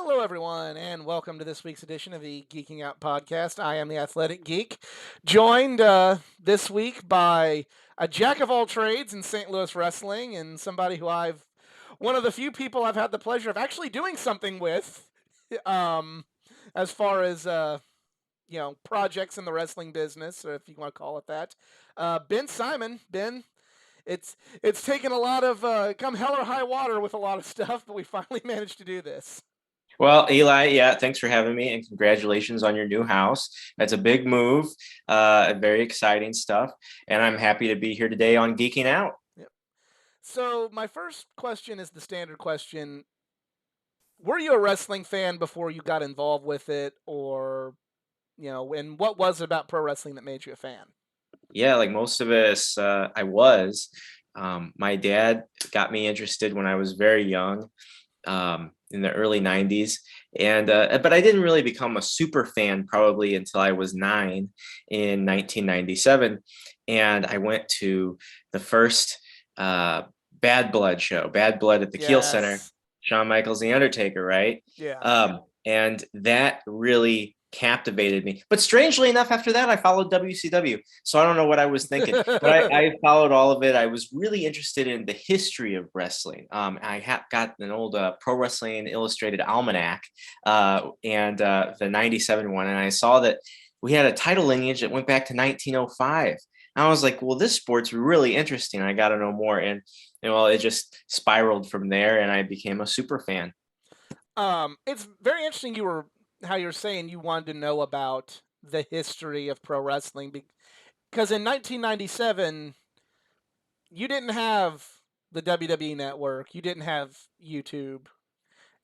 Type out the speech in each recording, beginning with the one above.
Hello, everyone, and welcome to this week's edition of the Geeking Out podcast. I am the Athletic Geek, joined this week by a jack of all trades in St. Louis wrestling and somebody who one of the few people I've had the pleasure of actually doing something with, um, as far as, projects in the wrestling business, or if you want to call it that. Ben Simon. Ben, it's taken a lot of come hell or high water with a lot of stuff, but we finally managed to do this. Well, Eli, yeah, thanks for having me and congratulations on your new house. That's a big move, very exciting stuff. And I'm happy to be here today on Geeking Out. Yep. So my first question is the standard question. Were you a wrestling fan before you got involved with it, or, and what was it about pro wrestling that made you a fan? Yeah, like most of us, I was. My dad got me interested when I was very young, in the early 90s. But I didn't really become a super fan probably until I was 9 in 1997. And I went to the first Bad Blood show, Bad Blood at the Kiel Center, Yes. Shawn Michaels, The Undertaker, right? Yeah. And that really captivated me. But strangely enough, after that, I followed WCW. So I don't know what I was thinking, but I followed all of it. I was really interested in the history of wrestling. I got an old Pro Wrestling Illustrated Almanac and the 97 one. And I saw that we had a title lineage that went back to 1905. And I was like, well, this sport's really interesting. I got to know more. And well, it just spiraled from there and I became a super fan. It's very interesting how you're saying you wanted to know about the history of pro wrestling because in 1997 you didn't have the WWE network, you didn't have YouTube,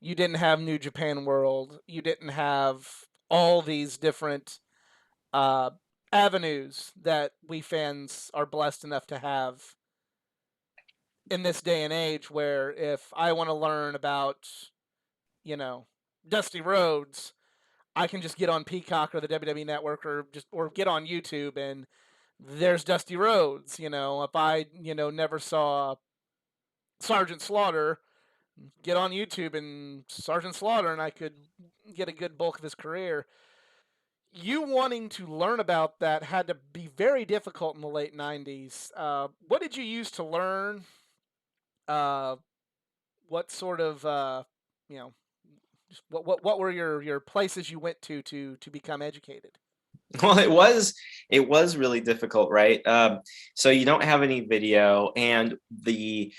you didn't have New Japan World, you didn't have all these different uh, avenues that we fans are blessed enough to have in this day and age, where if I want to learn about, you know, Dusty Rhodes, I can just get on Peacock or the WWE Network or get on YouTube and there's Dusty Rhodes. If I never saw Sergeant Slaughter, get on YouTube and Sergeant Slaughter, and I could get a good bulk of his career. You wanting to learn about that had to be very difficult in the late '90s. What did you use to learn? Uh, what sort of you know what were your places you went to become educated? Well, it was really difficult, right? So you don't have any video, and the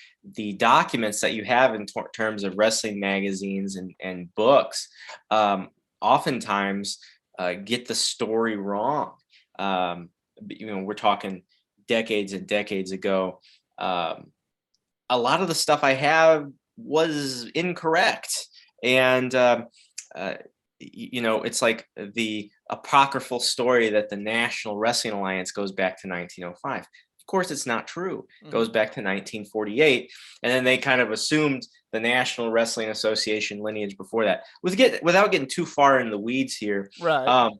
documents that you have in terms of wrestling magazines and books, oftentimes get the story wrong. We're talking decades and decades ago. Um, a lot of the stuff I have was incorrect, and uh, it's like the apocryphal story that the National Wrestling Alliance goes back to 1905. Of course, it's not true. It goes back to 1948, and then they kind of assumed the National Wrestling Association lineage before that. Without getting too far in the weeds here, Right.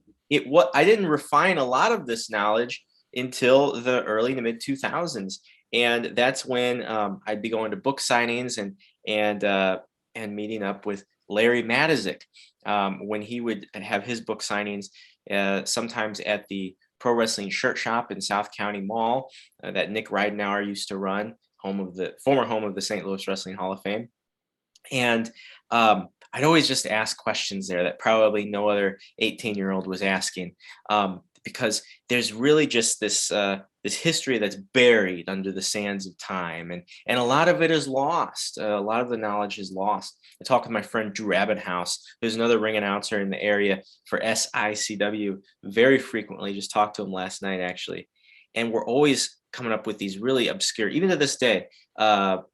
I didn't refine a lot of this knowledge until the early to mid 2000s, and that's when I'd be going to book signings and meeting up with Larry Matazik when he would have his book signings, sometimes at the Pro Wrestling Shirt Shop in South County Mall that Nick Ridenauer used to run, former home of the St. Louis Wrestling Hall of Fame. And I'd always just ask questions there that probably no other 18-year-old was asking, because there's really just this history that's buried under the sands of time, and a lot of it is lost. A lot of the knowledge is lost. I talked with my friend Drew Abbenhouse, who's another ring announcer in the area for SICW, very frequently. Just talked to him last night, actually, and we're always coming up with these really obscure, even to this day,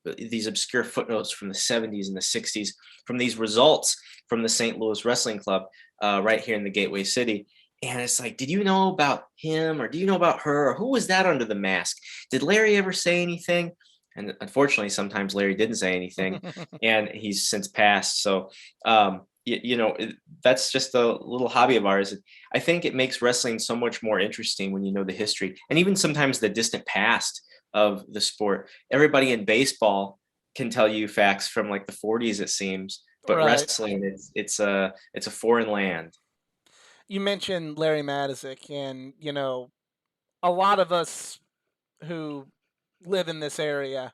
these obscure footnotes from the 70s and the 60s, from these results from the St. Louis Wrestling Club right here in the Gateway City. And it's like, did you know about him, or do you know about her, or who was that under the mask? Did Larry ever say anything? And unfortunately, sometimes Larry didn't say anything, and he's since passed. So, that's just a little hobby of ours. I think it makes wrestling so much more interesting when you know the history, and even sometimes the distant past of the sport. Everybody in baseball can tell you facts from like the 40s, it seems, but Right. wrestling, it's a foreign land. You mentioned Larry Matuszek, and a lot of us who live in this area,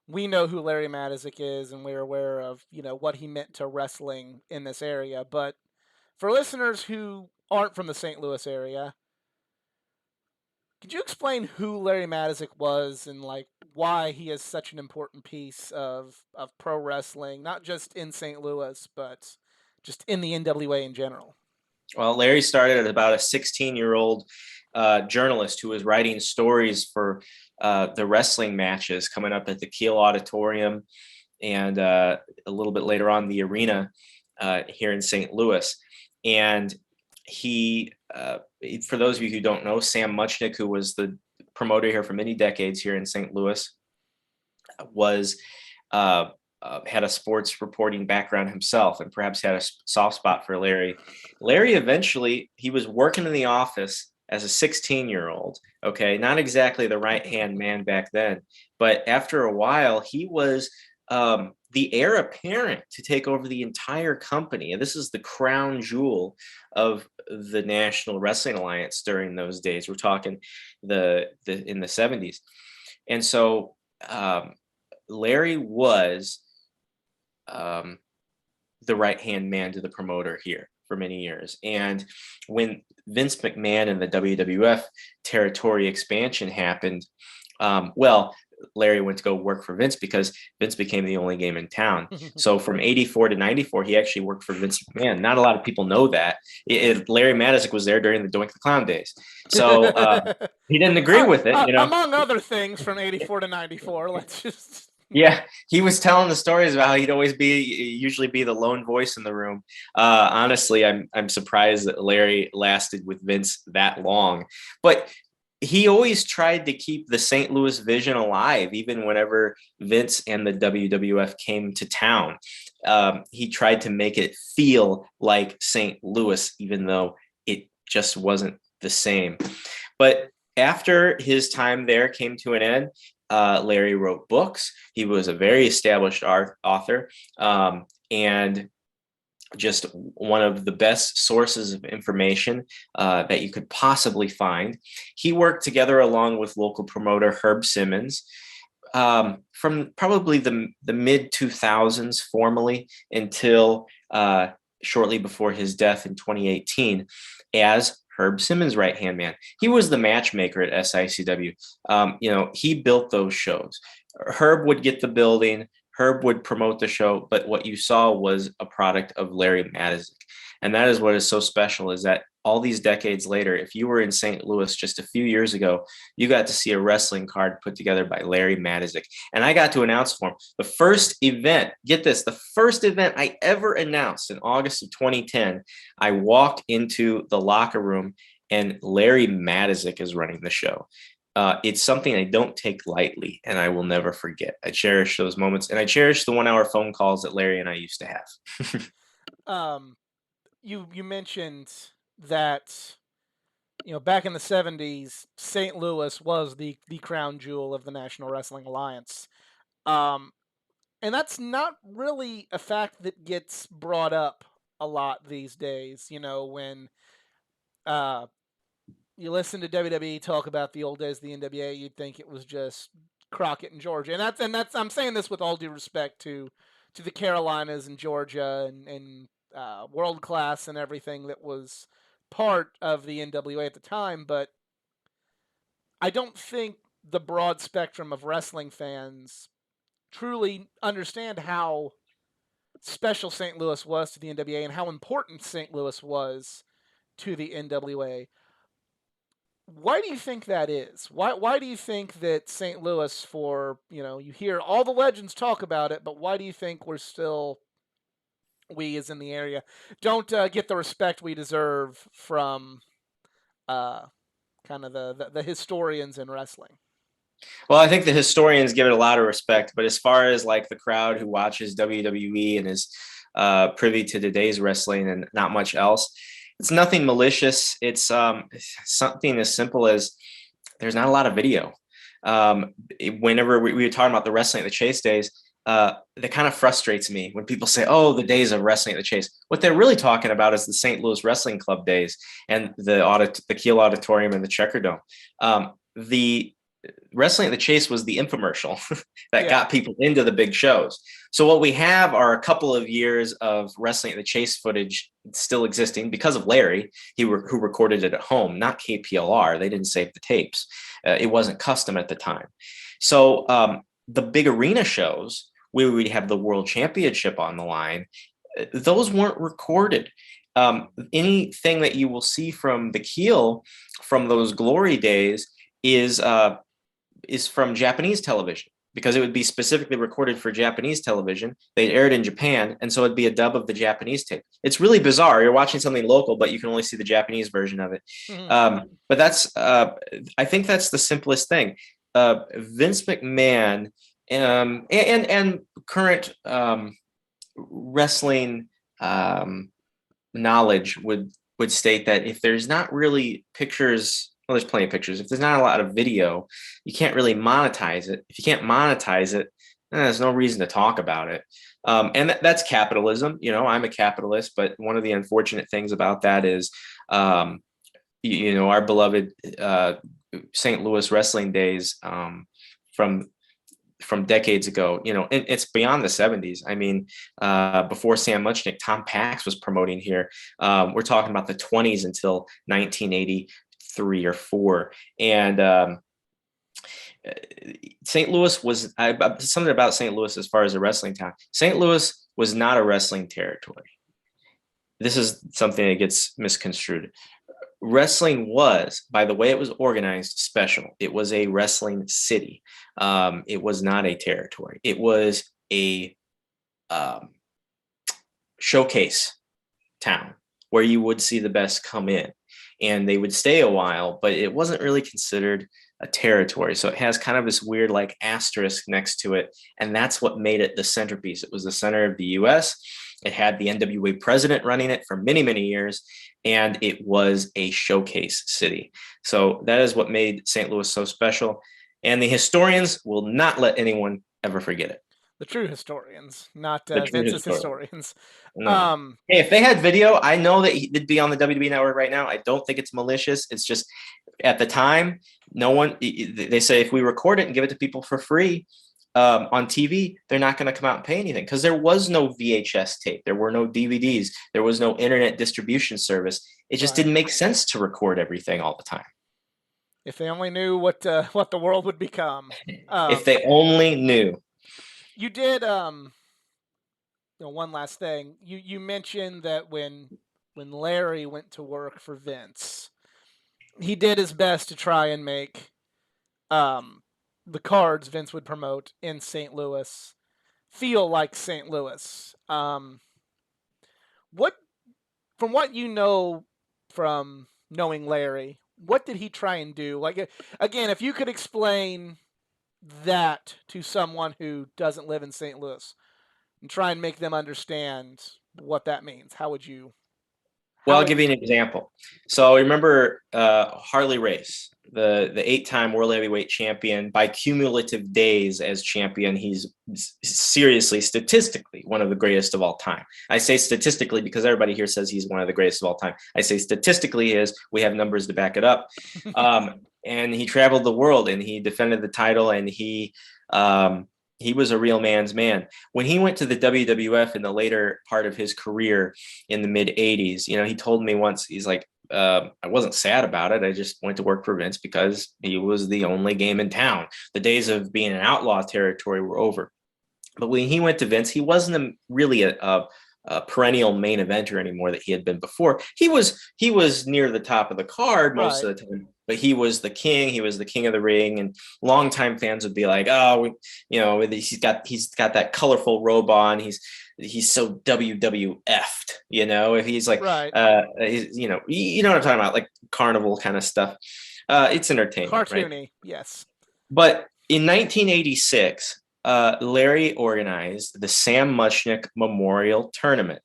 we know who Larry Matuszek is, and we're aware of what he meant to wrestling in this area. But for listeners who aren't from the St. Louis area, could you explain who Larry Matuszek was and like why he is such an important piece of pro wrestling, not just in St. Louis, but just in the NWA in general? Well, Larry started as about a 16-year-old journalist who was writing stories for the wrestling matches coming up at the Kiel Auditorium and a little bit later on the arena here in St. Louis. And he, for those of you who don't know, Sam Muchnick, who was the promoter here for many decades here in St. Louis, was had a sports reporting background himself and perhaps had a soft spot for Larry. Larry eventually, he was working in the office as a 16-year-old, okay, not exactly the right-hand man back then, but after a while, he was the heir apparent to take over the entire company. And this is the crown jewel of the National Wrestling Alliance during those days. We're talking in the 70s. And so Larry was the right-hand man to the promoter here for many years. And when Vince McMahon and the WWF territory expansion happened, well, Larry went to go work for Vince because Vince became the only game in town. So from 84 to 94, he actually worked for Vince McMahon. Not a lot of people know that. Larry Matuszek was there during the Doink the Clown days. So he didn't agree with it, Among other things from 84 to 94, let's just... Yeah, he was telling the stories about how he'd usually be the lone voice in the room. Honestly, I'm surprised that Larry lasted with Vince that long, but he always tried to keep the St. Louis vision alive, even whenever Vince and the WWF came to town. He tried to make it feel like St. Louis, even though it just wasn't the same. But after his time there came to an end, Larry wrote books. He was a very established author, and just one of the best sources of information that you could possibly find. He worked together along with local promoter Herb Simmons from probably the mid 2000s formally until shortly before his death in 2018 as Herb Simmons' right-hand man. He was the matchmaker at SICW. He built those shows. Herb would get the building. Herb would promote the show, but what you saw was a product of Larry Matuszek. And that is what is so special, is that all these decades later, if you were in St. Louis just a few years ago, you got to see a wrestling card put together by Larry Matuszek. And I got to announce for him the first event, get this, the first event I ever announced in August of 2010, I walked into the locker room and Larry Matuszek is running the show. It's something I don't take lightly, and I will never forget. I cherish those moments, and I cherish the 1 hour phone calls that Larry and I used to have. You mentioned that back in the 70s, St. Louis was the crown jewel of the National Wrestling Alliance, and that's not really a fact that gets brought up a lot these days. When you listen to WWE talk about the old days of the NWA, you'd think it was just Crockett and Georgia, and that's I'm saying this with all due respect to the Carolinas and Georgia and World Class and everything that was part of the NWA at the time, but I don't think the broad spectrum of wrestling fans truly understand how special St. Louis was to the NWA and how important St. Louis was to the NWA. Why do you think that is? Why do you think that St. Louis, you hear all the legends talk about it, but why do you think we as in the area don't get the respect we deserve from kind of the historians in wrestling? Well, I think the historians give it a lot of respect, but as far as like the crowd who watches WWE and is privy to today's wrestling and not much else, it's nothing malicious. It's something as simple as there's not a lot of video. Whenever we were talking about the wrestling at the Chase days, that kind of frustrates me when people say, "Oh, the days of wrestling at the Chase." What they're really talking about is the St. Louis Wrestling Club days and the Kiel Auditorium and the Checker Dome. The Wrestling at the Chase was the infomercial that Yeah. got people into the big shows. So what we have are a couple of years of Wrestling at the Chase footage still existing because of Larry, who recorded it at home, not KPLR. They didn't save the tapes. It wasn't custom at the time. So the big arena shows where we'd have the World Championship on the line, those weren't recorded. Anything that you will see from the Kiel from those glory days is from Japanese television, because it would be specifically recorded for Japanese television. They'd air it in Japan, and so it'd be a dub of the Japanese tape. It's really bizarre. You're watching something local, but you can only see the Japanese version of it. But that's, I think that's the simplest thing. Vince McMahon and current wrestling knowledge would state that if there's not really pictures, well, there's plenty of pictures. If there's not a lot of video, you can't really monetize it. If you can't monetize it, there's no reason to talk about it. And that's capitalism. You know, I'm a capitalist, but one of the unfortunate things about that is, our beloved St. Louis wrestling days from decades ago, and it's beyond the 70s. I mean, before Sam Muchnick, Tom Pax was promoting here. We're talking about the 20s until 1983 or 4. And St. Louis was, something about St. Louis as far as a wrestling town. St. Louis was not a wrestling territory. This is something that gets misconstrued. Wrestling was, by the way it was organized, special. It was a wrestling city. It was not a territory. It was a showcase town where you would see the best come in, and they would stay a while, but it wasn't really considered a territory. So it has kind of this weird like asterisk next to it, and that's what made it the centerpiece. It was the center of the US. It had the NWA president running it for many, many years, and it was a showcase city. So that is what made St. Louis so special, and the historians will not let anyone ever forget it. The true historians, not The true Vince's historians. historians. No. Hey, if they had video, I know that he'd be on the WWE network right now. I don't think it's malicious. It's just at the time, no one, they say if we record it and give it to people for free on TV, they're not going to come out and pay anything, because there was no VHS tape. There were no DVDs. There was no internet distribution service. It just didn't make sense to record everything all the time. If they only knew what the world would become. If they only knew. You did one last thing. You mentioned that when Larry went to work for Vince, he did his best to try and make the cards Vince would promote in St. Louis feel like St. Louis. What, from what you know from knowing Larry, what did he try and do? Like, again, if you could explain that to someone who doesn't live in St. Louis and try and make them understand what that means, how would you? Well, I'll give you an example. So remember Harley Race, the 8-time world heavyweight champion. By cumulative days as champion, he's seriously, statistically, one of the greatest of all time. I say statistically because everybody here says he's one of the greatest of all time. I say statistically is we have numbers to back it up. And he traveled the world and he defended the title, and he was a real man's man. When he went to the WWF in the later part of his career in the mid 80s, he told me once, he's like, I wasn't sad about it. I just went to work for Vince because he was the only game in town. The days of being an outlaw territory were over. But when he went to Vince, he wasn't really a perennial main eventer anymore that he had been before. He was near the top of the card most of the time, but he was the king. He was the king of the ring, and longtime fans would be like, "Oh, he's got that colorful robe on. He's so WWF'd, If he's like, you know what I'm talking about, like carnival kind of stuff. It's entertainment, cartoony, right? Yes. But in 1986. Larry organized the Sam Muchnick Memorial Tournament.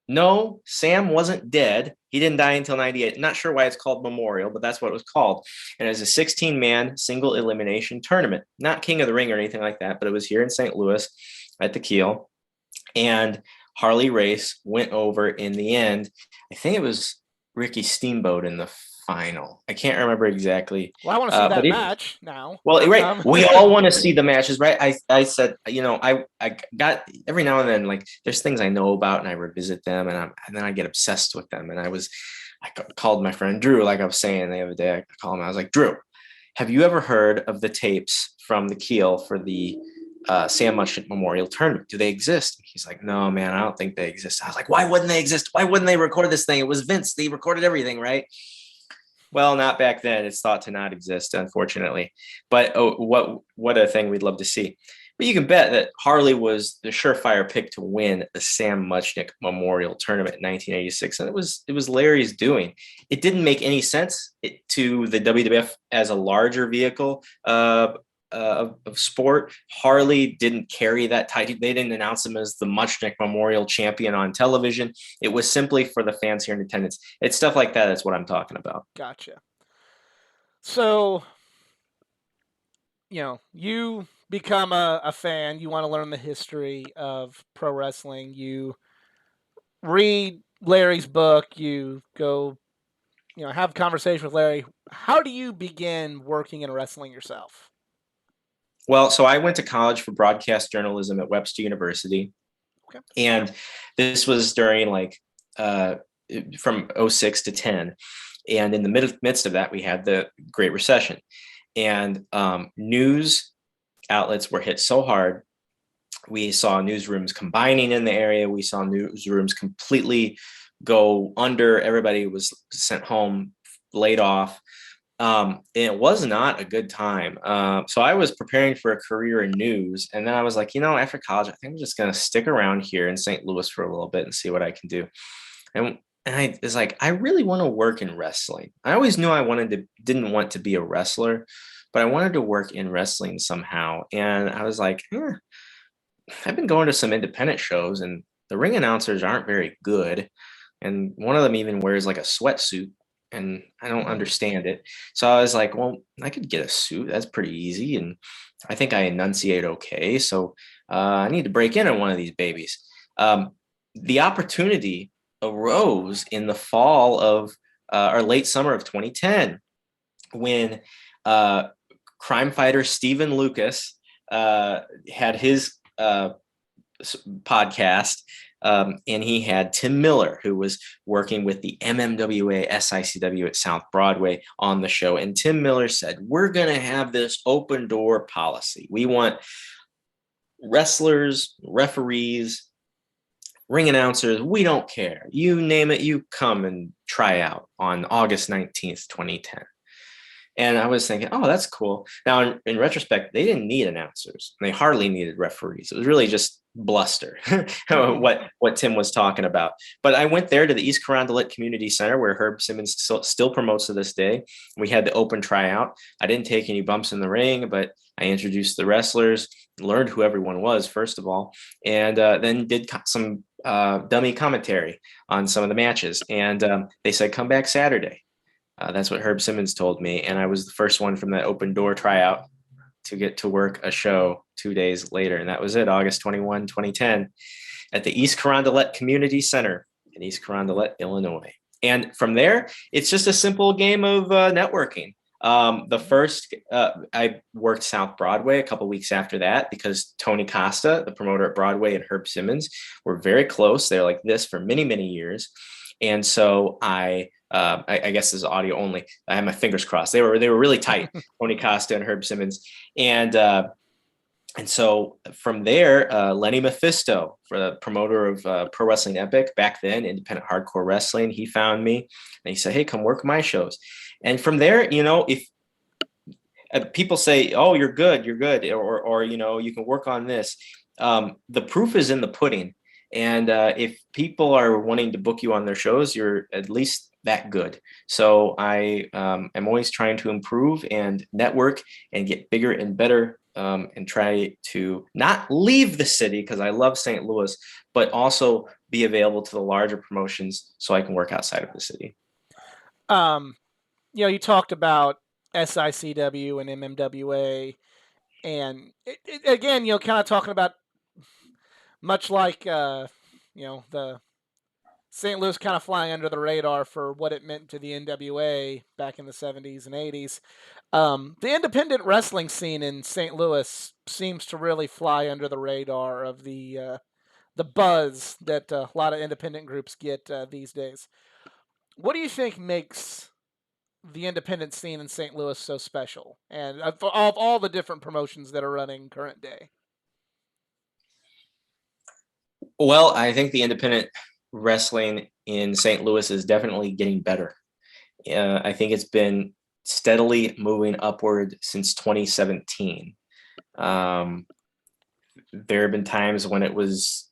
No, Sam wasn't dead. He didn't die until 98. Not sure why it's called Memorial, but that's what it was called. And it was a 16-man single elimination tournament. Not King of the Ring or anything like that, but it was here in St. Louis. at the Keel, and Harley Race went over in the end. I think it was Ricky Steamboat in the final. I can't remember exactly. Well, I want to see But that it, match now. well, right. Um, We all want to see the matches, right? I said, I got every now and then, like, there's things I know about and I revisit them, and then I get obsessed with them. And I called my friend Drew, like I was saying the other day. I called him. I was like, Drew, have you ever heard of the tapes from the Keel for the Sam Muchnick Memorial Tournament? Do they exist? He's like, no, man, I don't think they exist. I was like, why wouldn't they exist? Why wouldn't they record this thing? It was Vince. They recorded everything, right? Well, not back then. It's thought to not exist, unfortunately. But what a thing we'd love to see. But you can bet that Harley was the surefire pick to win the Sam Muchnick Memorial Tournament in 1986, and it was Larry's doing. It didn't make any sense to the WWF as a larger vehicle of sport. Harley didn't carry that title. They didn't announce him as the Muchnick Memorial Champion on television. It was simply for the fans here in attendance. It's stuff like that. That's what I'm talking about. Gotcha. So, you become a fan. You want to learn the history of pro wrestling. You read Larry's book. You go, have a conversation with Larry. How do you begin working in wrestling yourself? Well, so I went to college for broadcast journalism at Webster University. Okay. And this was during from 06 to 10. And in the midst of that, we had the Great Recession. And news outlets were hit so hard. We saw newsrooms combining in the area. We saw newsrooms completely go under. Everybody was sent home, laid off. It was not a good time. So I was preparing for a career in news. And then I was like, after college, I think I'm just going to stick around here in St. Louis for a little bit and see what I can do. And I was like, I really want to work in wrestling. I always knew didn't want to be a wrestler, but I wanted to work in wrestling somehow. And I was like, I've been going to some independent shows and the ring announcers aren't very good. And one of them even wears like a sweatsuit and I don't understand it. So I was like, well, I could get a suit. That's pretty easy. And I think I enunciate okay. So I need to break in on one of these babies. The opportunity arose in the fall of or late summer of 2010 when crime fighter Stephen Lucas had his podcast. And he had Tim Miller, who was working with the MMWA SICW at South Broadway on the show. And Tim Miller said, we're going to have this open door policy. We want wrestlers, referees, ring announcers. We don't care. You name it, you come and try out on August 19th, 2010. And I was thinking, oh, that's cool. Now, in retrospect, they didn't need announcers. They hardly needed referees. It was really just bluster, what Tim was talking about. But I went there to the East Carondelet Community Center where Herb Simmons still promotes to this day. We had the open tryout. I didn't take any bumps in the ring, but I introduced the wrestlers, learned who everyone was, first of all, and then did some dummy commentary on some of the matches. And they said, come back Saturday. That's what Herb Simmons told me. And I was the first one from that open door tryout to get to work a show 2 days later. And that was it, August 21, 2010, at the East Carondelet Community Center in East Carondelet, Illinois. And from there, it's just a simple game of networking. I worked South Broadway a couple weeks after that because Tony Costa, the promoter at Broadway, and Herb Simmons were very close. They're like this for many, many years. And so I guess this is audio only. I have my fingers crossed. They were really tight, Tony Costa and Herb Simmons. And so from there, Lenny Mephisto, for the promoter of Pro Wrestling Epic back then, independent hardcore wrestling, he found me and he said, hey, come work my shows. And from there, if people say, oh, you're good, or you can work on this, the proof is in the pudding. And if people are wanting to book you on their shows, you're at least that good. So I am always trying to improve and network and get bigger and better and try to not leave the city because I love St. Louis, but also be available to the larger promotions so I can work outside of the city. You talked about SICW and MMWA, and again, kind of talking about much like the St. Louis kind of flying under the radar for what it meant to the NWA back in the 70s and 80s. The independent wrestling scene in St. Louis seems to really fly under the radar of the buzz that a lot of independent groups get these days. What do you think makes the independent scene in St. Louis so special, and of all the different promotions that are running current day? Well, I think the independent wrestling in St. Louis is definitely getting better. I think it's been steadily moving upward since 2017. Um, there have been times when it was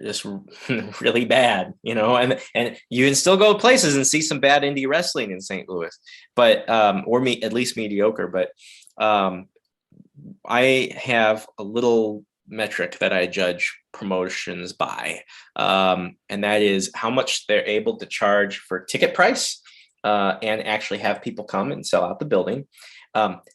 just really bad, and you can still go places and see some bad indie wrestling in St. Louis, but at least mediocre. But I have a little metric that I judge promotions by, and that is how much they're able to charge for ticket price and actually have people come and sell out the building.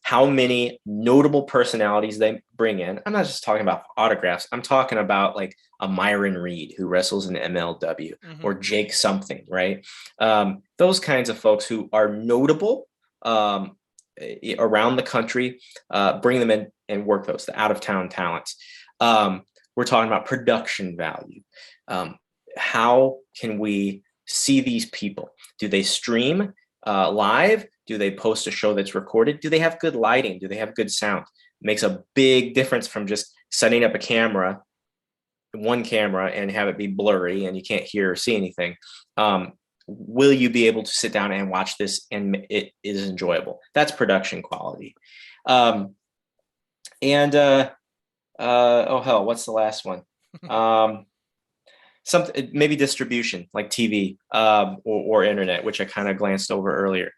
How many notable personalities they bring in. I'm not just talking about autographs. I'm talking about like a Myron Reed who wrestles in MLW or Jake something, right? Those kinds of folks who are notable around the country, bring them in and work those, the out of town talents. We're talking about production value. How can we see these people? Do they stream live? Do they post a show that's recorded? Do they have good lighting? Do they have good sound? It makes a big difference from just setting up one camera, and have it be blurry and you can't hear or see anything. Will you be able to sit down and watch this and it is enjoyable? That's production quality. Oh hell, what's the last one? Something maybe distribution like TV or internet, which I kind of glanced over earlier.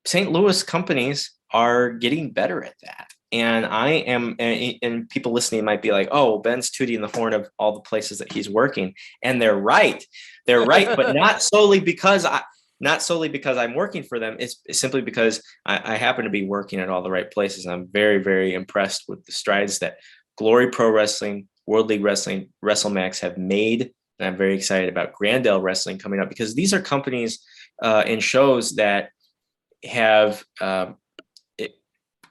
St. Louis companies are getting better at that. And and people listening might be like, oh, Ben's tooting the horn of all the places that he's working. And they're right. They're right, but not solely because I'm working for them. It's simply because I happen to be working at all the right places. I'm very, very impressed with the strides that Glory Pro Wrestling, World League Wrestling, WrestleMax have made. And I'm very excited about Granddale Wrestling coming up, because these are companies and shows that have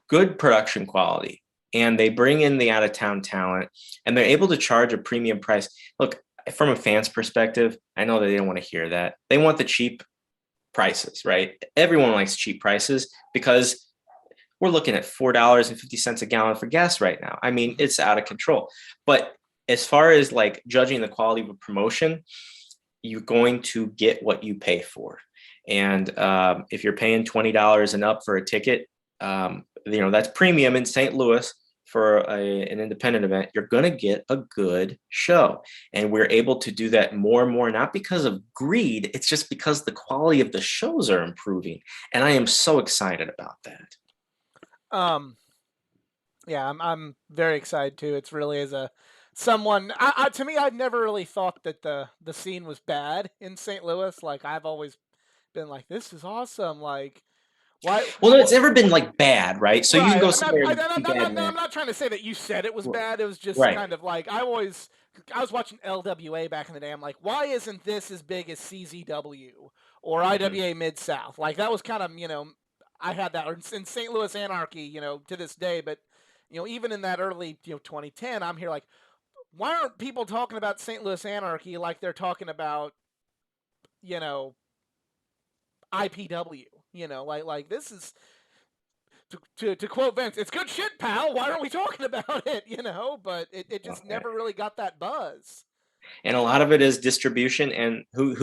good production quality, and they bring in the out of town talent, and they're able to charge a premium price. Look, from a fan's perspective, I know that they don't want to hear that. They want the cheap prices, right? Everyone likes cheap prices because we're looking at $4.50 a gallon for gas right now. I mean, it's out of control. But as far as like judging the quality of a promotion, you're going to get what you pay for. And if you're paying $20 and up for a ticket, that's premium in St. Louis for an independent event. You're going to get a good show. And we're able to do that more and more, not because of greed. It's just because the quality of the shows are improving. And I am so excited about that. Yeah, I'm very excited too. It's really as a someone to me, I'd never really thought that the scene was bad in St. Louis. Like I've always been like, this is awesome. Like why? Well, it's never been like bad, right? So you can Right. go somewhere and see bad I'm not trying to say that you said it was bad. It was just right. kind of like I was watching LWA back in the day. I'm like, why isn't this as big as CZW or IWA Mid South? Like that was kind of I had that in St. Louis Anarchy to this day. But even in that early 2010, I'm here like, why aren't people talking about St. Louis Anarchy like they're talking about IPW? Like this is to quote Vince, it's good shit, pal. Why aren't we talking about it? But it just never really got that buzz. And a lot of it is distribution and who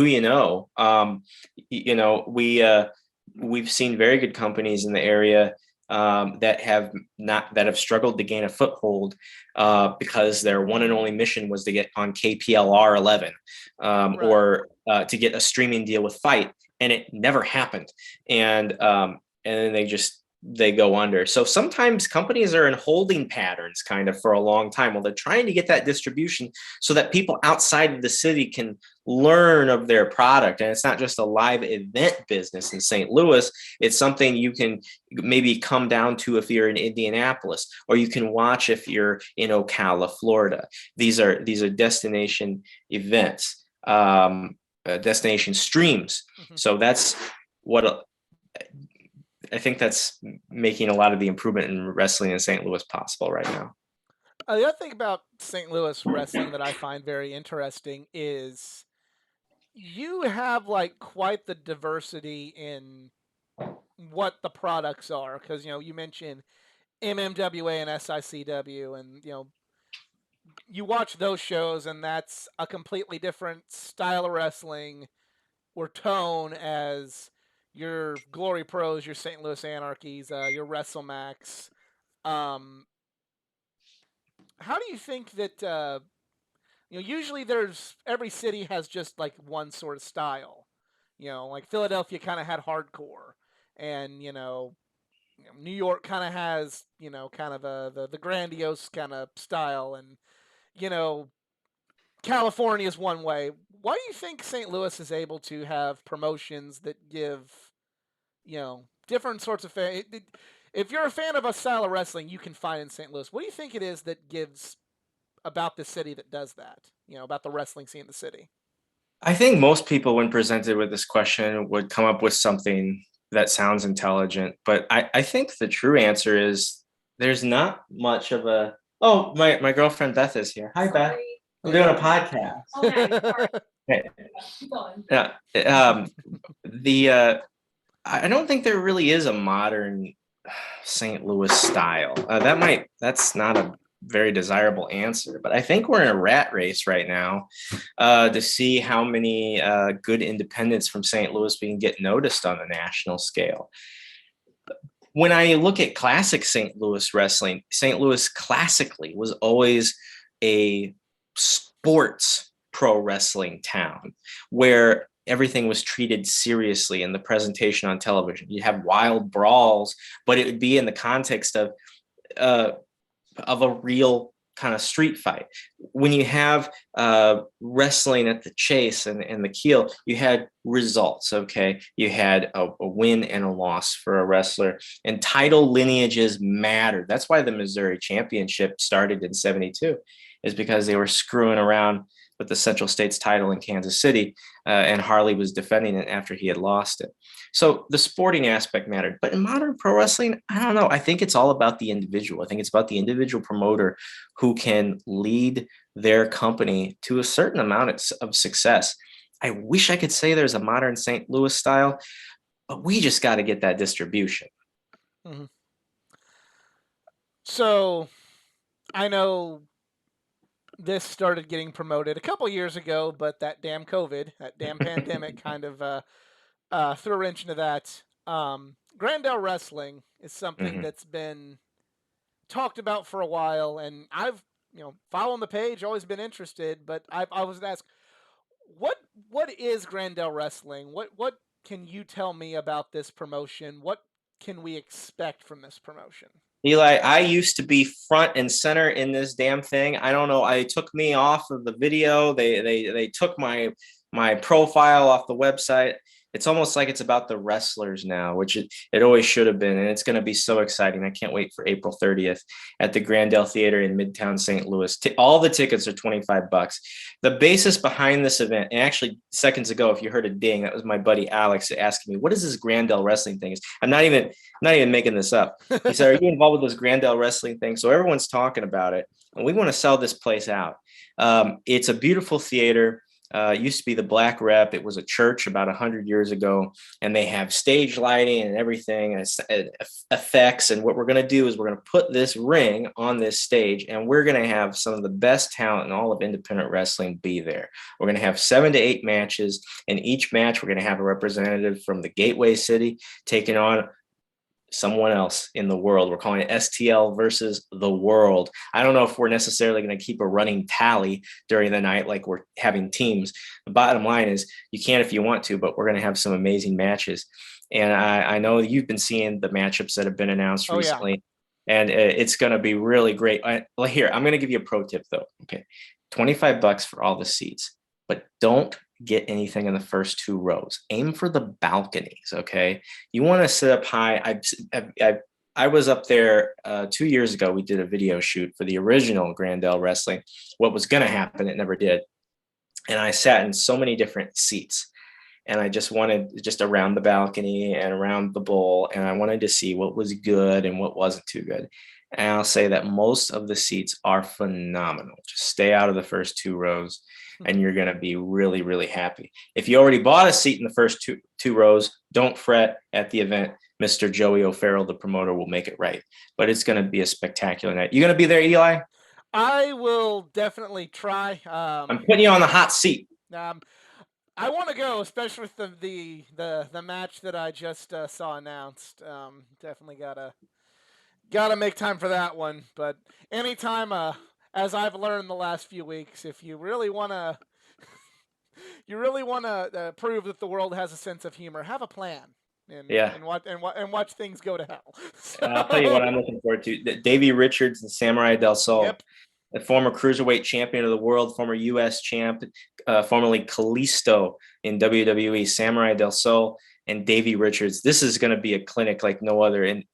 we've seen very good companies in the area that have struggled to gain a foothold because their one and only mission was to get on KPLR 11 right. Or to get a streaming deal with Fight, and it never happened. And then they just they go under. So sometimes companies are in holding patterns kind of for a long time while they're trying to get that distribution so that people outside of the city can learn of their product. And it's not just a live event business in St. Louis. It's something you can maybe come down to if you're in Indianapolis, or you can watch if you're in Ocala, Florida. These are destination events, destination streams. Mm-hmm. So that's what I think that's making a lot of the improvement in wrestling in St. Louis possible right now. The other thing about St. Louis wrestling that I find very interesting is you have like quite the diversity in what the products are, because you mentioned MMWA and SICW, and you watch those shows and that's a completely different style of wrestling or tone as your Glory Pros, your St. Louis Anarchies, your WrestleMax. Um, how do you think that usually there's every city has just like one sort of style. Like Philadelphia kind of had hardcore, and New York kind of has kind of the grandiose kind of style, and you know California is one way. Why do you think St. Louis is able to have promotions that give different sorts of if you're a fan of a style of wrestling, you can find in St. Louis. What do you think it is that gives about the city that does that? About the wrestling scene in the city. I think most people, when presented with this question, would come up with something that sounds intelligent. But I think the true answer is there's not much of a. Oh, my girlfriend Beth is here. Hi, Beth. I'm doing a podcast. Okay. Yeah. I don't think there really is a modern St. Louis style. That's not a very desirable answer, but I think we're in a rat race right now to see how many good independents from St. Louis we can get noticed on a national scale. When I look at classic St. Louis wrestling, St. Louis classically was always a sports pro wrestling town where everything was treated seriously in the presentation on television. You have wild brawls, but it would be in the context of a real kind of street fight. When you have wrestling at the chase and the keel, you had results, okay? You had a win and a loss for a wrestler, and title lineages mattered. That's why the Missouri Championship started in 72, is because they were screwing around with the Central States title in Kansas City, and Harley was defending it after he had lost it. So the sporting aspect mattered. But in modern pro wrestling, I don't know. I think it's all about the individual. I think it's about the individual promoter who can lead their company to a certain amount of success. I wish I could say there's a modern St. Louis style, but we just got to get that distribution. Mm-hmm. So I know this started getting promoted a couple years ago, but that damn COVID, that damn pandemic kind of threw a wrench into that. Granddale Wrestling is something that's been talked about for a while, and I've following the page, always been interested, but I was asked, what is Granddale Wrestling? What can you tell me about this promotion? What can we expect from this promotion? Eli, I used to be front and center in this damn thing. I don't know. I took me off of the video. They took my profile off the website. It's almost like it's about the wrestlers now, which it always should have been. And it's going to be so exciting. I can't wait for April 30th at the Granddale Theater in Midtown St. Louis. All the tickets are $25. The basis behind this event, and actually seconds ago, if you heard a ding, that was my buddy Alex asking me, what is this Granddale wrestling thing? I'm not even making this up. He said, are you involved with this Granddale wrestling thing? So everyone's talking about it. And we want to sell this place out. It's a beautiful theater. It used to be the Black Rep. It was a church about 100 years ago, and they have stage lighting and everything, and effects. And what we're going to do is we're going to put this ring on this stage, and we're going to have some of the best talent in all of independent wrestling be there. We're going to have 7 to 8 matches, and each match we're going to have a representative from the Gateway City taking on someone else in the world. We're calling it STL versus the world. I don't know if we're necessarily going to keep a running tally during the night like we're having teams. The bottom line is you can if you want to, but we're going to have some amazing matches. And I know you've been seeing the matchups that have been announced Oh yeah. recently, and it's going to be really great. Here, I'm going to give you a pro tip though. Okay, $25 for all the seats, but don't get anything in the first two rows. Aim for the balconies. Okay, you want to sit up high. I was up there 2 years ago. We did a video shoot for the original Granddale Wrestling. What was going to happen, it never did. And I sat in so many different seats. And I just wanted just around the balcony and around the bowl. And I wanted to see what was good and what wasn't too good. And I'll say that most of the seats are phenomenal. Just stay out of the first two rows and you're going to be really, really happy. If you already bought a seat in the first two rows, don't fret at the event. Mr. Joey O'Farrell, the promoter, will make it right. But it's going to be a spectacular night. You going to be there, Eli? I will definitely try. I'm putting you on the hot seat. I want to go, especially with the match that I just saw announced. Definitely gotta make time for that one. But anytime, as I've learned the last few weeks, if you really wanna prove that the world has a sense of humor, have a plan. Yeah. And watch things go to hell. I'll tell you what I'm looking forward to. Davey Richards and Samurai Del Sol. Yep. The former cruiserweight champion of the world, former U.S. champ, formerly Kalisto in WWE, Samurai Del Sol and Davey Richards. This is going to be a clinic like no other. And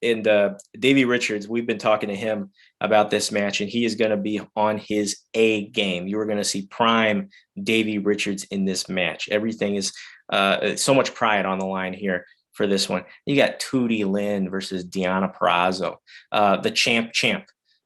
Davey Richards, we've been talking to him about this match, and he is going to be on his A game. You are going to see prime Davey Richards in this match. Everything is so much pride on the line here for this one. You got Tooty Lynn versus Deonna Perazzo, the champ.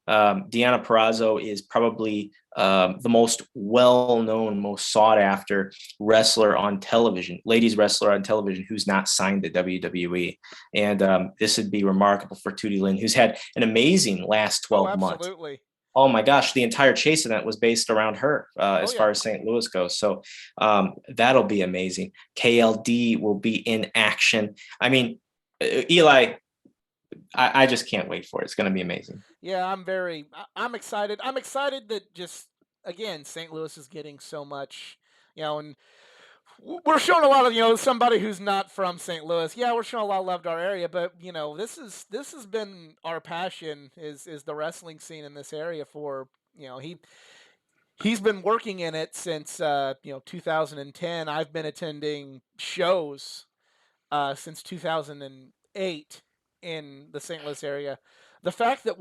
Deonna Perazzo is probably the most well-known, most sought-after wrestler on television, ladies wrestler on television who's not signed to WWE. And this would be remarkable for Tooty Lynn, who's had an amazing last 12 months. Absolutely. Oh my gosh, the entire chase event was based around her as far Yeah. as St. Louis goes. So that'll be amazing. KLD will be in action. I mean, Eli, I just can't wait for it. It's going to be amazing. Yeah, I'm excited. I'm excited that just again, St. Louis is getting so much, and we're showing a lot of, somebody who's not from St. Louis. Yeah, we're showing a lot of love to our area, but this has been our passion is the wrestling scene in this area for, he's been working in it since 2010. I've been attending shows since 2008 in the St. Louis area. The fact that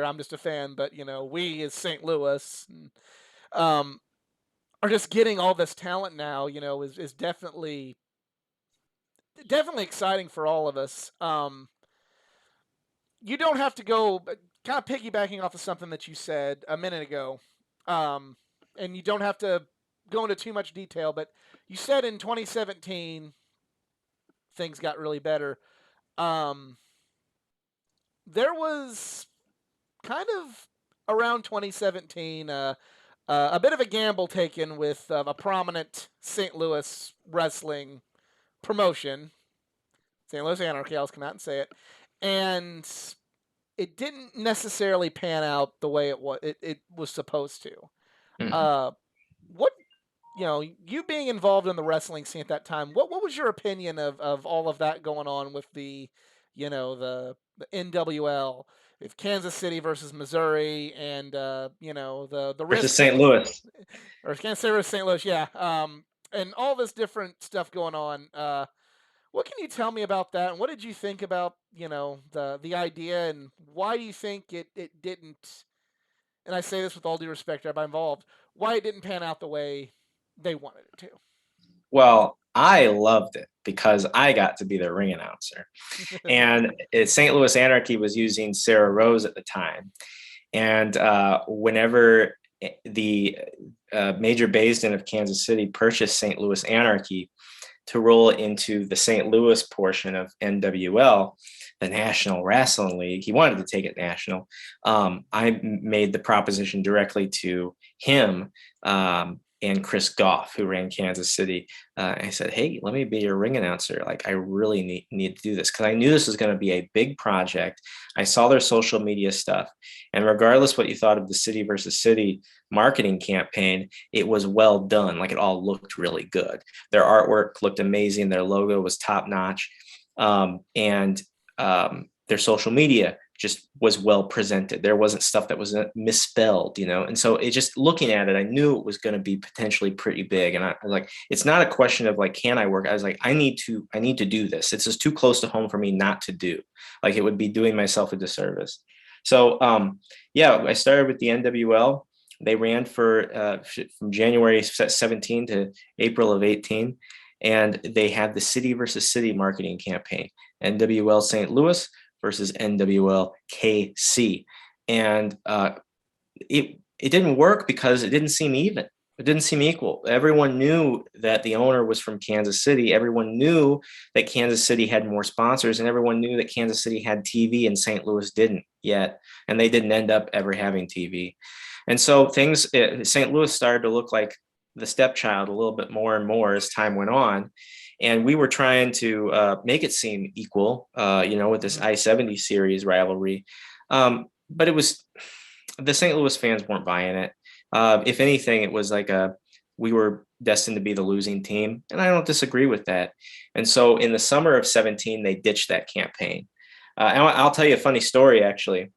I'm just a fan, but we as St. Louis um, are just getting all this talent now, is definitely exciting for all of us. You don't have to go, kind of piggybacking off of something that you said a minute ago, and you don't have to go into too much detail, but you said in 2017 things got really better. There was kind of around 2017 a bit of a gamble taken with a prominent St. Louis wrestling promotion, St. Louis Anarchy. I'll come out and say it, and it didn't necessarily pan out the way it was supposed to. Mhm. What you being involved in the wrestling scene at that time, what was your opinion of all of that going on with the the NWL, with Kansas City versus Missouri, and the Versus risk St. Louis. or Kansas City versus St. Louis, yeah, and all this different stuff going on. What can you tell me about that, and what did you think about the idea, and why do you think it didn't? And I say this with all due respect to everybody involved, why it didn't pan out the way they wanted it to. Well, I loved it because I got to be the ring announcer. And St. Louis Anarchy was using Sarah Rose at the time. And whenever the Major Bayston of Kansas City purchased St. Louis Anarchy to roll into the St. Louis portion of NWL, the National Wrestling League, he wanted to take it national. I made the proposition directly to him and Chris Goff, who ran Kansas City. I said, "Hey, let me be your ring announcer. Like, I really need to do this because I knew this was going to be a big project. I saw their social media stuff, and regardless what you thought of the City versus City marketing campaign, it was well done. Like, it all looked really good. Their artwork looked amazing. Their logo was top notch, and their social media just was well presented. There wasn't stuff that was misspelled, and so it just looking at it, I knew it was going to be potentially pretty big. And I was like, it's not a question of like, can I work? I was like, I need to do this. It's just too close to home for me not to do. Like, it would be doing myself a disservice. So yeah, I started with the NWL. They ran for from January 17 to April of 18, and they had the City versus City marketing campaign. NWL St. Louis versus NWL KC, and it didn't work because it didn't seem even. It didn't seem equal. Everyone knew that the owner was from Kansas City. Everyone knew that Kansas City had more sponsors, and everyone knew that Kansas City had TV and St. Louis didn't yet, and they didn't end up ever having TV. And so St. Louis started to look like the stepchild a little bit more and more as time went on. And we were trying to make it seem equal, with this I-70 series rivalry. But it was the St. Louis fans weren't buying it. If anything, it was like we were destined to be the losing team, and I don't disagree with that. And so in the summer of 17, they ditched that campaign. And I'll tell you a funny story, actually.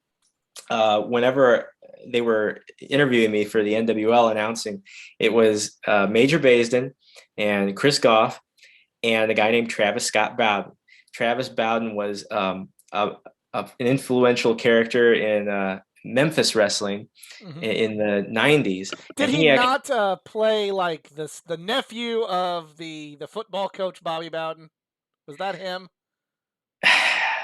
Whenever they were interviewing me for the NWL announcing, it was Major Baisden and Chris Goff and a guy named Travis Scott Bowden. Travis Bowden was an influential character in Memphis wrestling in the 90s. Did he not play like the nephew of the football coach Bobby Bowden? Was that him?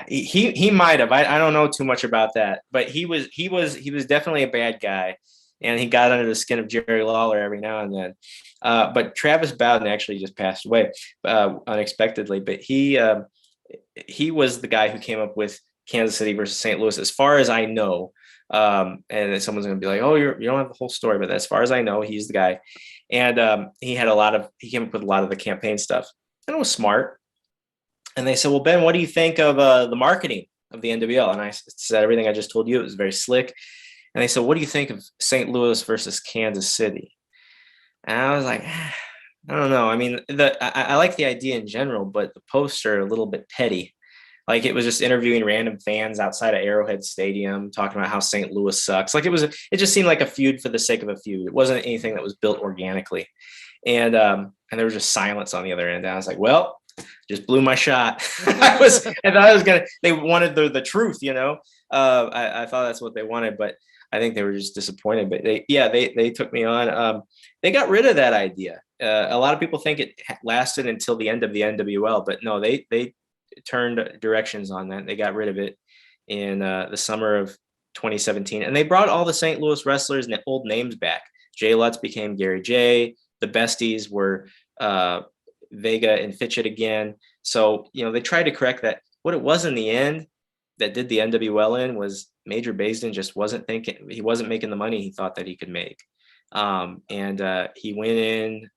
He might have. I don't know too much about that, but he was definitely a bad guy, and he got under the skin of Jerry Lawler every now and then. But Travis Bowden actually just passed away unexpectedly. But he was the guy who came up with Kansas City versus St. Louis, as far as I know. And someone's going to be like, "Oh, you don't have the whole story," but as far as I know, he's the guy. And he came up with a lot of the campaign stuff, and it was smart. And they said, "Well, Ben, what do you think of the marketing of the NWL?" And I said everything I just told you. It was very slick. And they said, "What do you think of St. Louis versus Kansas City?" And I was like, I don't know. I mean, I like the idea in general, but the posts are a little bit petty. Like, it was just interviewing random fans outside of Arrowhead Stadium, talking about how St. Louis sucks. Like, it just seemed like a feud for the sake of a feud. It wasn't anything that was built organically. And there was just silence on the other end. And I was like, well, just blew my shot. I thought they wanted the truth, I thought that's what they wanted, but I think they were just disappointed. But they took me on. They got rid of that idea. A lot of people think it lasted until the end of the NWL, but no, they turned directions on that. They got rid of it in the summer of 2017, and they brought all the St. Louis wrestlers and old names back. Jay Lutz became Gary J. The besties were Vega and Fitchett again. So, they tried to correct that. What it was in the end that did the NWL in was Major Baisden just wasn't making the money he thought that he could make. And he went in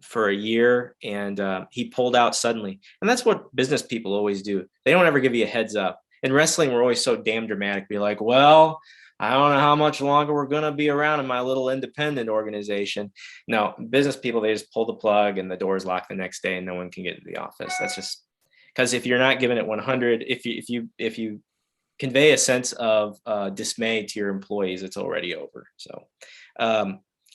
for a year, and he pulled out suddenly. And that's what business people always do. They don't ever give you a heads up. In wrestling, we're always so damn dramatic. Be like, well, I don't know how much longer we're going to be around in my little independent organization. No, business people, they just pull the plug and the doors lock the next day and no one can get into the office. That's just because if you're not giving it 100, if you convey a sense of dismay to your employees, it's already over. So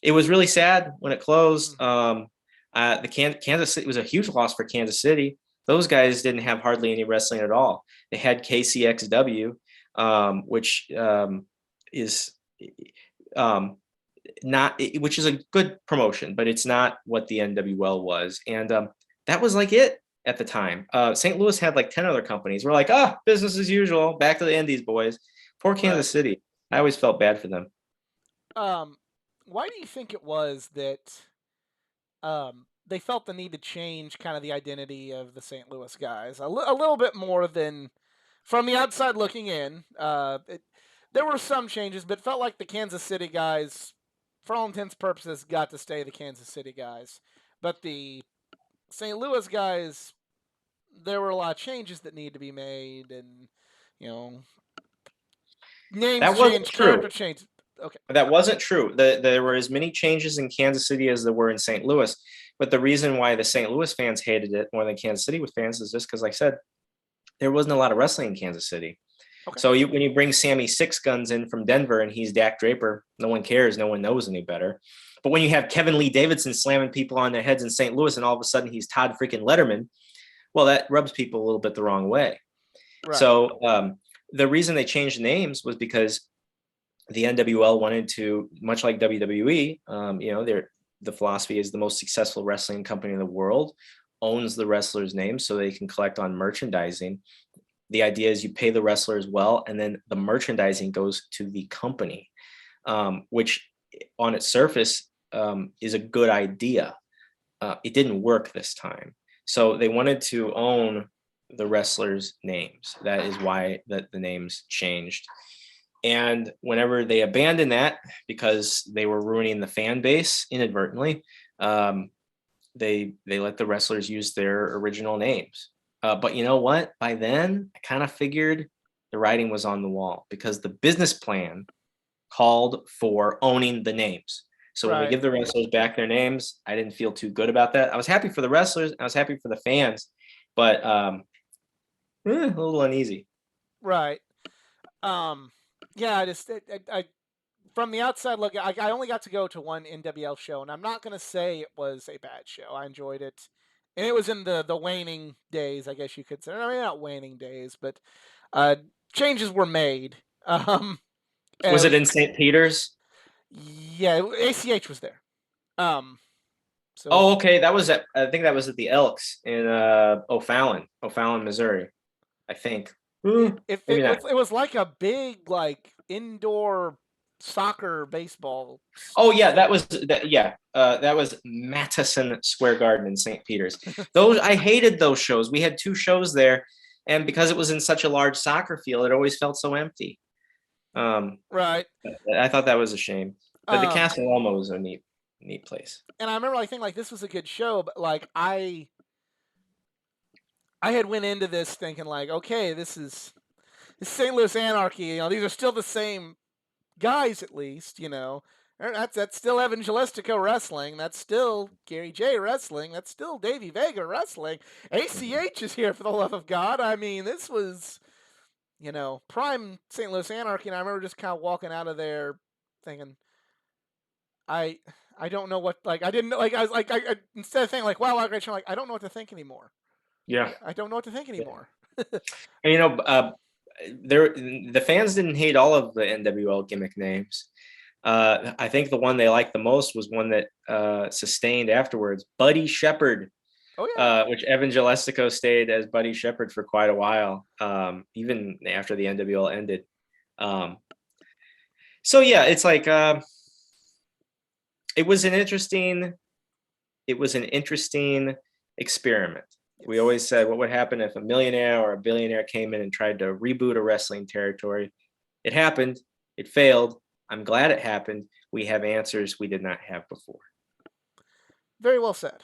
it was really sad when it closed. Kansas City was a huge loss for Kansas City. Those guys didn't have hardly any wrestling at all. They had KCXW, which is which is a good promotion, but it's not what the NWL was. And that was like it at the time. St. Louis had like 10 other companies. We're like, business as usual. Back to the Indies, boys. Poor Kansas City. I always felt bad for them. Why do you think it was that they felt the need to change kind of the identity of the St. Louis guys a little bit more than from the outside looking in? There were some changes, but it felt like the Kansas City guys for all intents and purposes, got to stay the Kansas City guys. But the St. Louis guys, there were a lot of changes that need to be made, and you know, names That wasn't changed, character true. changed. Okay, That wasn't true. There were as many changes in Kansas City as there were in St. Louis. But the reason why the St. Louis fans hated it more than Kansas City fans is just because, like I said, there wasn't a lot of wrestling in Kansas City. okay, So when you bring Sammy Six Guns in from Denver and he's Dak Draper, no one cares. No one knows any better. But when you have Kevin Lee Davidson slamming people on their heads in St. Louis and all of a sudden he's Todd freaking Letterman, well, that rubs people a little bit the wrong way. right, So the reason they changed names was because the NWL wanted to, much like WWE, the philosophy is the most successful wrestling company in the world owns the wrestler's name so they can collect on merchandising. The idea is you pay the wrestlers well, and then the merchandising goes to the company, which on its surface is a good idea. It didn't work this time. So they wanted to own the wrestlers' names. That is why the names changed. And whenever they abandoned that because they were ruining the fan base inadvertently, they let the wrestlers use their original names. But you know what? By then, I kind of figured the writing was on the wall because the business plan called for owning the names. So when we right. give the wrestlers back their names, I didn't feel too good about that. I was happy for the wrestlers. I was happy for the fans, but a little uneasy. Right. Yeah, I from the outside look, I only got to go to one NWL show, and I'm not gonna say it was a bad show. I enjoyed it, and it was in the waning days, I guess you could say. I mean, not waning days, but uh, changes were made. Was Uh, it in St. Peter's? yeah, ACH was there. Um, so Oh, okay. That was at, I think that was at the Elks in O'Fallon, Missouri. I think. if Maybe not. it was like a big like indoor soccer baseball. Oh yeah, that was that. Yeah, that was Madison Square Garden in St. Peter's. Those I hated those shows. We had two shows there, and because it was in such a large soccer field, it always felt so empty. Um, Right. I thought that was a shame. But the Um, Castle Elmo was a neat place. and I remember like thinking like this was a good show, but like I had went into this thinking like, okay, this is St. Louis Anarchy. You know, these are still the same guys at least. You know, that's still Evangelistico wrestling. That's still Gary J wrestling. That's still Davey Vega wrestling. ACH is here for the love of God. I mean, this was prime St. Louis Anarchy, and I remember just kind of walking out of there thinking, I I don't know what like I didn't like I was like I instead of thinking like wow, I'm like I don't know what to think anymore. Yeah. I don't know what to think anymore. And, the fans didn't hate all of the NWL gimmick names. I think the one they liked the most was one that sustained afterwards, Buddy Shepherd, Oh yeah. which Evangelistico stayed as Buddy Shepherd for quite a while, even after the NWL ended. So yeah, it's like it was an interesting experiment. We always said, what would happen if a millionaire or a billionaire came in and tried to reboot a wrestling territory? It happened. It failed. I'm glad it happened. We have answers we did not have before. Very well said.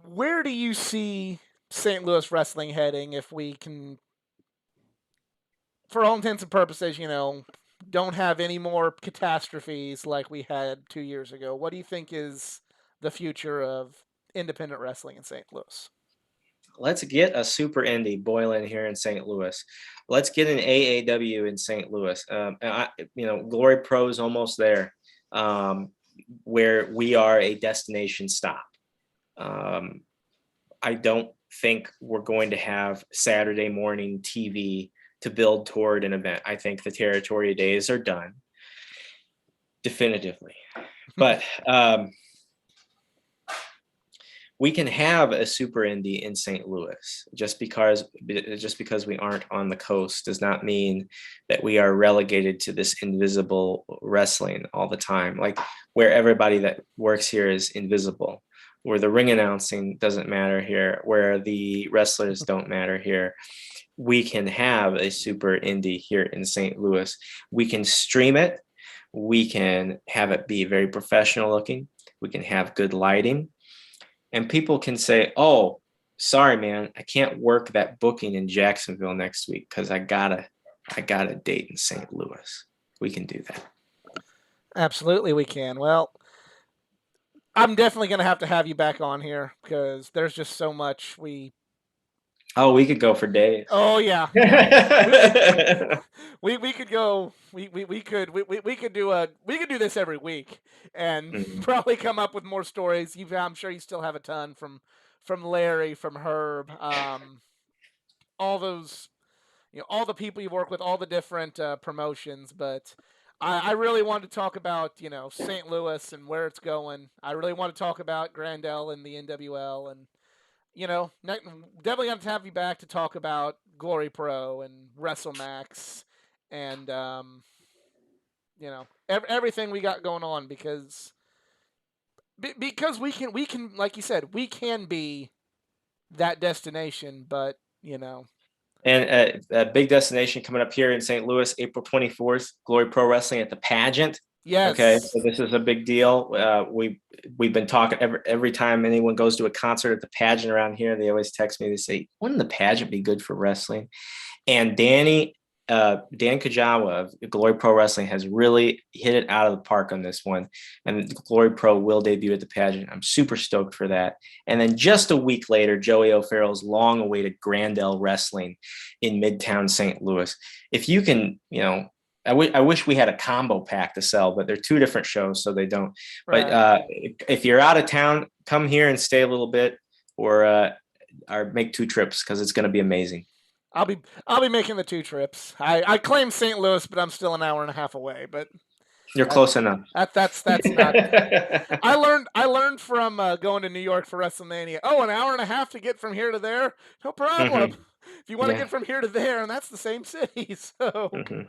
Where do you see St. Louis wrestling heading if we can, for all intents and purposes, don't have any more catastrophes like we had 2 years ago? What do you think is the future of independent wrestling in St. Louis? Let's get a super indie boiling here in St. Louis. Let's get an AAW in St. Louis. Glory Pro is almost there, where we are a destination stop. I don't think we're going to have Saturday morning TV to build toward an event. I think the territory days are done definitively. But we can have a super indie in St. Louis. Just because we aren't on the coast does not mean that we are relegated to this invisible wrestling all the time, like where everybody that works here is invisible, where the ring announcing doesn't matter here, where the wrestlers don't matter here. We can have a super indie here in St. Louis. We can stream it. we can have it be very professional looking. We can have good lighting, and people can say, "Oh, sorry, man, I can't work that booking in Jacksonville next week because I got a date in St. Louis." We can do that. Absolutely, we can. Well, I'm definitely going to have you back on here because there's just so much we. Oh, we could go for days. Oh yeah, yeah. We could go. We could do this every week and Mhm. probably come up with more stories. I'm sure you still have a ton from Larry, from Herb, all those, all the people you work with, all the different promotions. But I really wanted to talk about St. Louis and where it's going. I really want to talk about Granddale and the NWL, and definitely going to have you back to talk about Glory Pro and WrestleMax and everything we got going on because we can like you said, we can be that destination, but And a big destination coming up here in St. Louis, April 24th, Glory Pro Wrestling at the Pageant. Okay, yes, so this is a big deal. We've been talking every time anyone goes to a concert at the Pageant around here, they always text me. They say, "Wouldn't the Pageant be good for wrestling?" And Dan Kajawa of Glory Pro Wrestling has really hit it out of the park on this one. And Glory Pro will debut at the Pageant. I'm super stoked for that. And then just a week later, Joey O'Farrell's long-awaited Granddale Wrestling in Midtown St. Louis. If you can, I wish we had a combo pack to sell, but they're two different shows, so they don't. But right. if you're out of town, come here and stay a little bit, or make 2 trips because it's going to be amazing. I'll be making the 2 trips. I claim St. Louis, but I'm still an hour and a half away. But You're that, close enough. that's not. I learned from going to New York for WrestleMania. Oh, an hour and a half to get from here to there, no problem. Mhm. If you want to Yeah. get from here to there, and that's the same city. So, Mhm.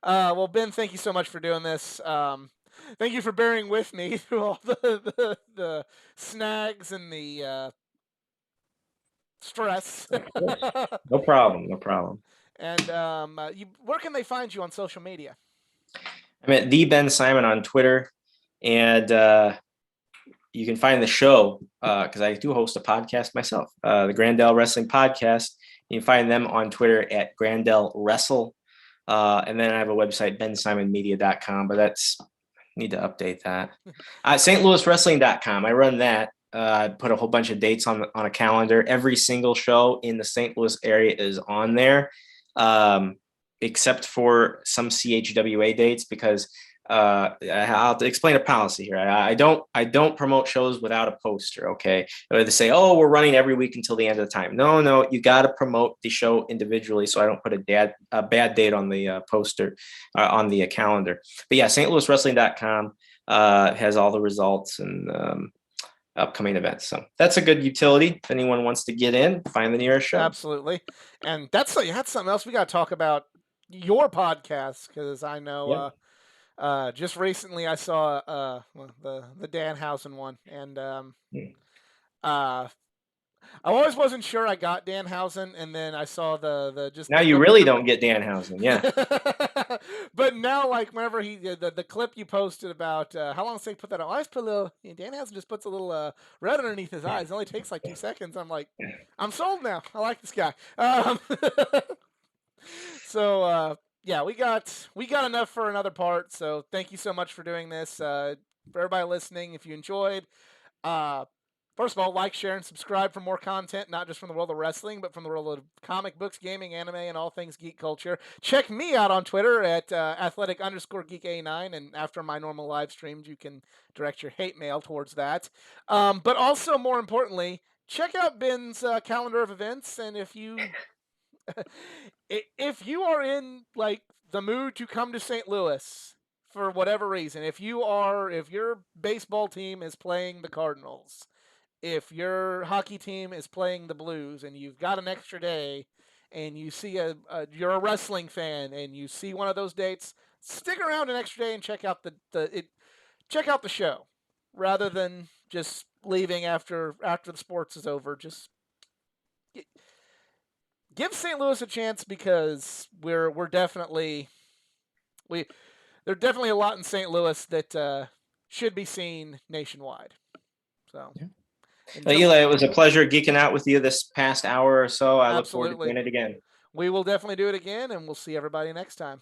well, Ben, thank you so much for doing this. Thank you for bearing with me through all the snags and the stress. Of course. No problem. No problem. And where can they find you on social media? I'm at the Ben Simon on Twitter, and you can find the show because I do host a podcast myself, the Granddale Wrestling Podcast. You can find them on Twitter at Granddale Wrestle, and then I have a website, bensimonmedia.com, but need to update that. StLouisWrestling.com. I run that. I put a whole bunch of dates on a calendar. Every single show in the St. Louis area is on there, except for some CHWA dates because I'll explain a policy here. I don't promote shows without a poster. Okay, or they say, "Oh, we're running every week until the end of the time." No, you got to promote the show individually, so I don't put a bad date on the poster on the calendar. But yeah, StLouisWrestling.com has all the results and upcoming events. So that's a good utility if anyone wants to get in, find the nearest show. Absolutely, and that's something else we got to talk about your podcast because I Yeah. know just recently I saw the Danhausen one, and uh, I always wasn't sure I got Danhausen, and then I saw the just Now you really don't get Danhausen. Yeah. but now, like whenever the clip you posted about how long does it take to put that on? I just put a little. Danhausen just puts a little red underneath his eyes. It only takes like 2 seconds. I'm like, I'm sold now. I like this guy. So yeah, we got enough for another part. So thank you so much for doing this. For everybody listening, if you enjoyed, uh, first of all, like, share, and subscribe for more content, not just from the world of wrestling, but from the world of comic books, gaming, anime, and all things geek culture. Check me out on Twitter at athletic_geek89, and after my normal live streams, you can direct your hate mail towards that. But also, more importantly, check out Ben's calendar of events, and if you are in like the mood to come to St. Louis for whatever reason, if your baseball team is playing the Cardinals, if your hockey team is playing the Blues and you've got an extra day and you see you're a wrestling fan and you see one of those dates, stick around an extra day and check out the show rather than just leaving after the sports is over. Just give St. Louis a chance because we're definitely we there's definitely a lot in St. Louis that should be seen nationwide. So, Yeah. Well, until Eli, it was a pleasure geeking out with you this past hour or so. I look forward to absolutely, doing it again. we will definitely do it again, and we'll see everybody next time.